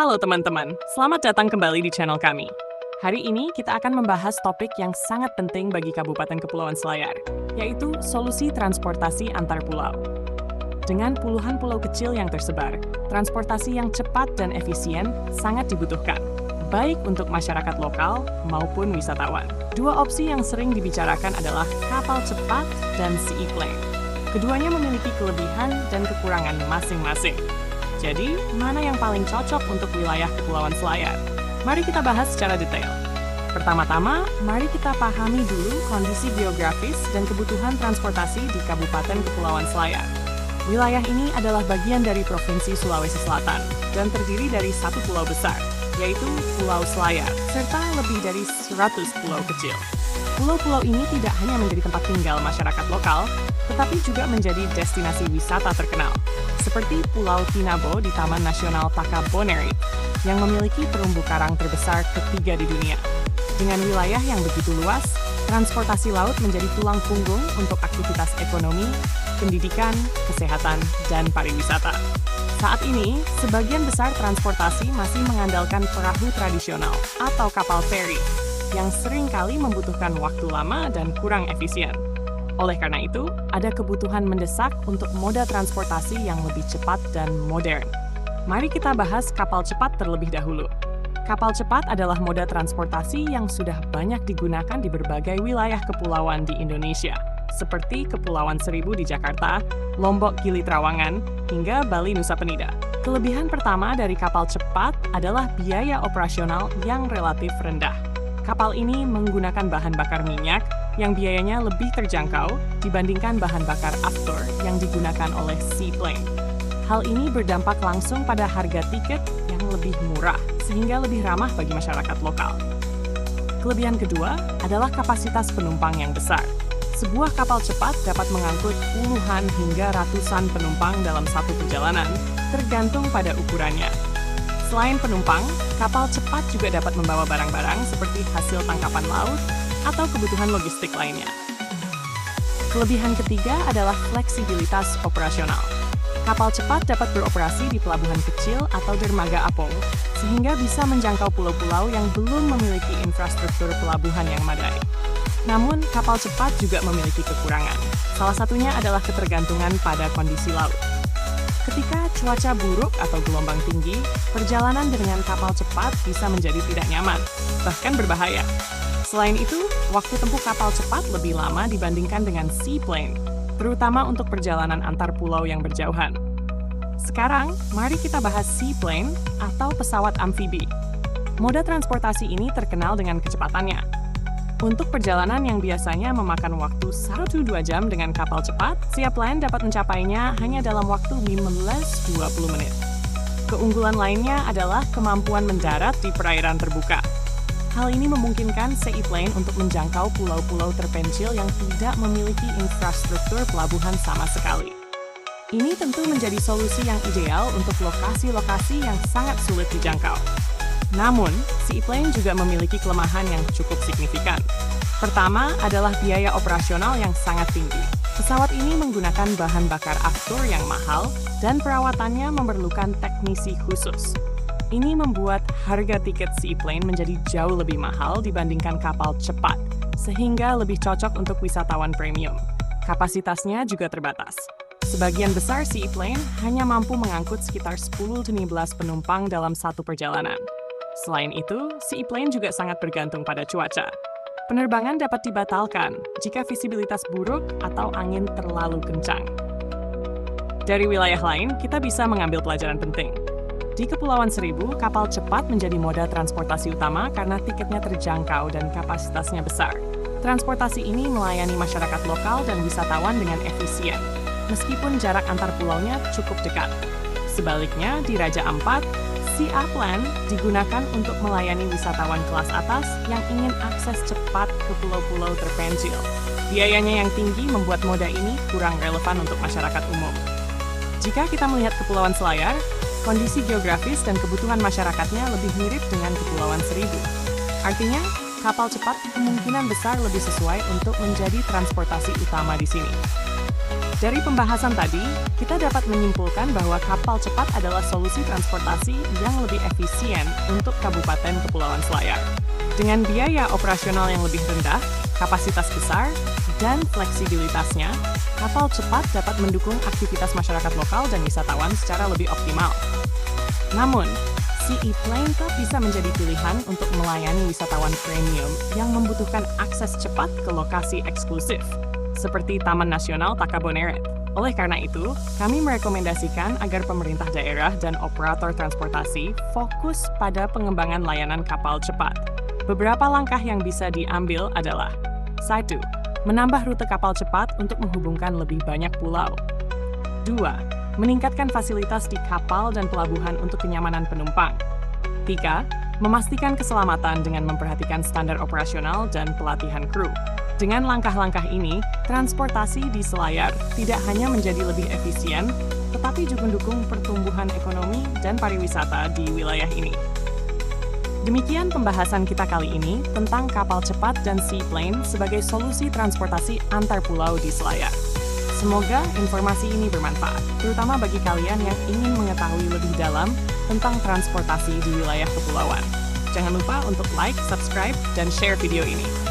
Halo teman-teman, selamat datang kembali di channel kami. Hari ini kita akan membahas topik yang sangat penting bagi Kabupaten Kepulauan Selayar, yaitu solusi transportasi antar pulau. Dengan puluhan pulau kecil yang tersebar, transportasi yang cepat dan efisien sangat dibutuhkan, baik untuk masyarakat lokal maupun wisatawan. Dua opsi yang sering dibicarakan adalah kapal cepat dan seaplane. Keduanya memiliki kelebihan dan kekurangan masing-masing. Jadi, mana yang paling cocok untuk wilayah Kepulauan Selayar? Mari kita bahas secara detail. Pertama-tama, mari kita pahami dulu kondisi geografis dan kebutuhan transportasi di Kabupaten Kepulauan Selayar. Wilayah ini adalah bagian dari Provinsi Sulawesi Selatan dan terdiri dari satu pulau besar, yaitu Pulau Selayar, serta lebih dari 100 pulau kecil. Pulau-pulau ini tidak hanya menjadi tempat tinggal masyarakat lokal, tetapi juga menjadi destinasi wisata terkenal, seperti Pulau Tinabo di Taman Nasional Takabonerate, yang memiliki terumbu karang terbesar ketiga di dunia. Dengan wilayah yang begitu luas, transportasi laut menjadi tulang punggung untuk aktivitas ekonomi, pendidikan, kesehatan, dan pariwisata. Saat ini, sebagian besar transportasi masih mengandalkan perahu tradisional atau kapal feri, yang seringkali membutuhkan waktu lama dan kurang efisien. Oleh karena itu, ada kebutuhan mendesak untuk moda transportasi yang lebih cepat dan modern. Mari kita bahas kapal cepat terlebih dahulu. Kapal cepat adalah moda transportasi yang sudah banyak digunakan di berbagai wilayah kepulauan di Indonesia, seperti Kepulauan Seribu di Jakarta, Lombok Gili Trawangan, hingga Bali Nusa Penida. Kelebihan pertama dari kapal cepat adalah biaya operasional yang relatif rendah. Kapal ini menggunakan bahan bakar minyak yang biayanya lebih terjangkau dibandingkan bahan bakar aftur yang digunakan oleh seaplane. Hal ini berdampak langsung pada harga tiket yang lebih murah, sehingga lebih ramah bagi masyarakat lokal. Kelebihan kedua adalah kapasitas penumpang yang besar. Sebuah kapal cepat dapat mengangkut puluhan hingga ratusan penumpang dalam satu perjalanan, tergantung pada ukurannya. Selain penumpang, kapal cepat juga dapat membawa barang-barang seperti hasil tangkapan laut atau kebutuhan logistik lainnya. Kelebihan ketiga adalah fleksibilitas operasional. Kapal cepat dapat beroperasi di pelabuhan kecil atau dermaga apung, sehingga bisa menjangkau pulau-pulau yang belum memiliki infrastruktur pelabuhan yang memadai. Namun, kapal cepat juga memiliki kekurangan. Salah satunya adalah ketergantungan pada kondisi laut. Ketika cuaca buruk atau gelombang tinggi, perjalanan dengan kapal cepat bisa menjadi tidak nyaman, bahkan berbahaya. Selain itu, waktu tempuh kapal cepat lebih lama dibandingkan dengan seaplane, terutama untuk perjalanan antar pulau yang berjauhan. Sekarang, mari kita bahas seaplane atau pesawat amfibi. Moda transportasi ini terkenal dengan kecepatannya. Untuk perjalanan yang biasanya memakan waktu 1-2 jam dengan kapal cepat, seaplane dapat mencapainya hanya dalam waktu 15-20 menit. Keunggulan lainnya adalah kemampuan mendarat di perairan terbuka. Hal ini memungkinkan seaplane untuk menjangkau pulau-pulau terpencil yang tidak memiliki infrastruktur pelabuhan sama sekali. Ini tentu menjadi solusi yang ideal untuk lokasi-lokasi yang sangat sulit dijangkau. Namun, seaplane juga memiliki kelemahan yang cukup signifikan. Pertama adalah biaya operasional yang sangat tinggi. Pesawat ini menggunakan bahan bakar aftur yang mahal dan perawatannya memerlukan teknisi khusus. Ini membuat harga tiket seaplane menjadi jauh lebih mahal dibandingkan kapal cepat, sehingga lebih cocok untuk wisatawan premium. Kapasitasnya juga terbatas. Sebagian besar seaplane hanya mampu mengangkut sekitar 10-15 penumpang dalam satu perjalanan. Selain itu, seaplane juga sangat bergantung pada cuaca. Penerbangan dapat dibatalkan jika visibilitas buruk atau angin terlalu kencang. Dari wilayah lain, kita bisa mengambil pelajaran penting. Di Kepulauan Seribu, kapal cepat menjadi moda transportasi utama karena tiketnya terjangkau dan kapasitasnya besar. Transportasi ini melayani masyarakat lokal dan wisatawan dengan efisien, meskipun jarak antar pulaunya cukup dekat. Sebaliknya, di Raja Ampat, seaplane digunakan untuk melayani wisatawan kelas atas yang ingin akses cepat ke pulau-pulau terpencil. Biayanya yang tinggi membuat moda ini kurang relevan untuk masyarakat umum. Jika kita melihat Kepulauan Selayar, kondisi geografis dan kebutuhan masyarakatnya lebih mirip dengan Kepulauan Seribu. Artinya, kapal cepat kemungkinan besar lebih sesuai untuk menjadi transportasi utama di sini. Dari pembahasan tadi, kita dapat menyimpulkan bahwa kapal cepat adalah solusi transportasi yang lebih efisien untuk Kabupaten Kepulauan Selayar. Dengan biaya operasional yang lebih rendah, kapasitas besar, dan fleksibilitasnya, kapal cepat dapat mendukung aktivitas masyarakat lokal dan wisatawan secara lebih optimal. Namun, Seaplane tetap bisa menjadi pilihan untuk melayani wisatawan premium yang membutuhkan akses cepat ke lokasi eksklusif, seperti Taman Nasional Takabonerate. Oleh karena itu, kami merekomendasikan agar pemerintah daerah dan operator transportasi fokus pada pengembangan layanan kapal cepat. Beberapa langkah yang bisa diambil adalah 1. Menambah rute kapal cepat untuk menghubungkan lebih banyak pulau. 2. Meningkatkan fasilitas di kapal dan pelabuhan untuk kenyamanan penumpang. 3. Memastikan keselamatan dengan memperhatikan standar operasional dan pelatihan kru. Dengan langkah-langkah ini, transportasi di Selayar tidak hanya menjadi lebih efisien, tetapi juga mendukung pertumbuhan ekonomi dan pariwisata di wilayah ini. Demikian pembahasan kita kali ini tentang kapal cepat dan Seaplane sebagai solusi transportasi antar pulau di Selayar. Semoga informasi ini bermanfaat, terutama bagi kalian yang ingin mengetahui lebih dalam tentang transportasi di wilayah kepulauan. Jangan lupa untuk like, subscribe, dan share video ini.